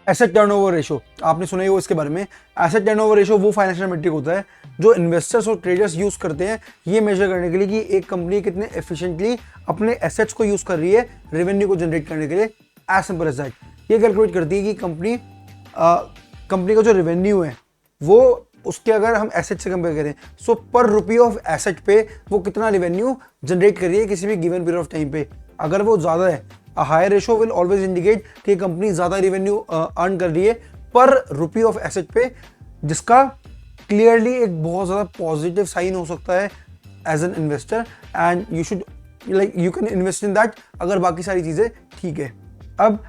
Asset turnover ratio आपने सुना ही हो इसके बारे में। एसेट टर्नओवर रेशो वो फाइनेंशियल मेट्रिक होता है जो इन्वेस्टर्स और ट्रेडर्स यूज करते हैं ये मेजर करने के लिए कि एक कंपनी कितने एफिशिएंटली अपने एसेट्स को यूज कर रही है रेवेन्यू को जनरेट करने के लिए। एज सिंपल एज दैट, ये कैलकुलेट करती है कि कंपनी का जो रेवेन्यू है वो उसके अगर हम एसेट से कंपेयर करें, सो पर रुपी ऑफ एसेट पे वो कितना रेवेन्यू जनरेट कर रही है किसी भी गिवन पीरियड ऑफ टाइम पे। अगर वो ज़्यादा है, a higher ratio will always indicate कि कंपनी ज़्यादा रेवेन्यू अर्न कर रही है पर रुपी ऑफ एसेट पे, जिसका क्लियरली एक बहुत ज़्यादा पॉजिटिव साइन हो सकता है as an investor. And you should you can invest in that अगर बाकी सारी चीज़ें ठीक है। अब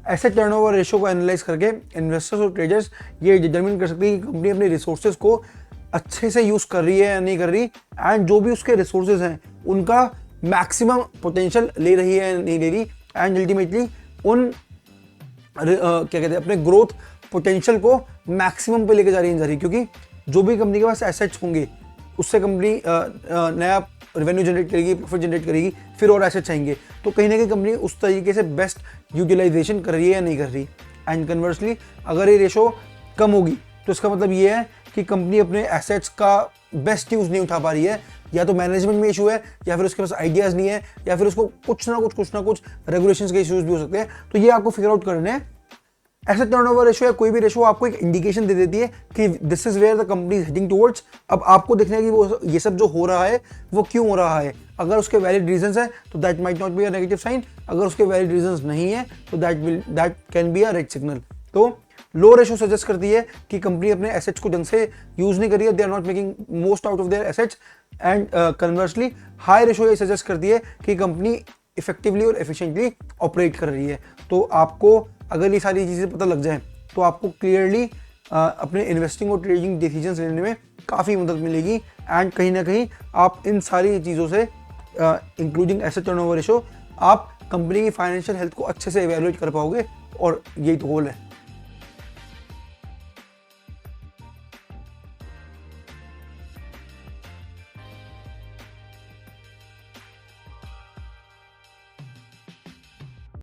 एसेट टर्नओवर रेशो को एनालाइज करके इन्वेस्टर्स और ट्रेडर्स ये डिटरमिन कर सकते हैं कि कंपनी अपने रिसोर्सेज को अच्छे से यूज़ कर रही है या नहीं कर रही, एंड जो भी उसके रिसोर्सेज हैं उनका मैक्सिमम पोटेंशियल ले रही है या नहीं ले रही, एंड अल्टीमेटली उन क्या कहते हैं अपने ग्रोथ पोटेंशियल को मैक्सिमम पे लेके जा रही। क्योंकि जो भी कंपनी के पास एसेट्स होंगे उससे कंपनी नया रेवेन्यू जनरेट करेगी, प्रॉफिट जनरेट करेगी, फिर और एसेट्स आएंगे, तो कहीं ना कहीं कंपनी उस तरीके से बेस्ट यूटिलाइजेशन कर रही है या नहीं कर रही। एंड कन्वर्सली अगर ये रेशो कम होगी तो इसका मतलब ये है कि कंपनी अपने एसेट्स का बेस्ट यूज़ नहीं उठा पा रही है, या तो मैनेजमेंट में इशू है, या फिर उसके पास आइडियाज़ नहीं है, या फिर उसको कुछ ना कुछ रेगुलेशंस के इश्यूज भी हो सकते हैं। तो ये आपको फिगर आउट करने हैं। एसेट टर्नओवर रेशो या कोई भी रेशो आपको एक इंडिकेशन दे देती है कि this is where the company is heading towards. अब आपको देखना है कि वो ये सब जो हो रहा है वो क्यों हो रहा है। अगर उसके वैलिड रीजंस है तो that might not be a negative sign, अगर उसके वैलिड रीजंस नहीं है तो that can be a red signal. तो लो रेशो सजेस्ट करती है कि कंपनी अपने एसेट्स को ढंग से यूज नहीं कर रही है, they are not making most out of their assets. And conversely high ratio ये सजेस्ट करती है कि कंपनी इफेक्टिवली और एफिशिएंटली ऑपरेट कर रही है। तो आपको अगर ये सारी चीज़ें पता लग जाएं तो आपको क्लियरली अपने इन्वेस्टिंग और ट्रेडिंग डिसीजंस लेने में काफ़ी मदद मिलेगी। एंड कहीं ना कहीं आप इन सारी चीज़ों से इंक्लूडिंग एसेट टर्नओवर रेशो आप कंपनी की फाइनेंशियल हेल्थ को अच्छे से एवेलुएट कर पाओगे, और यही तो गोल है।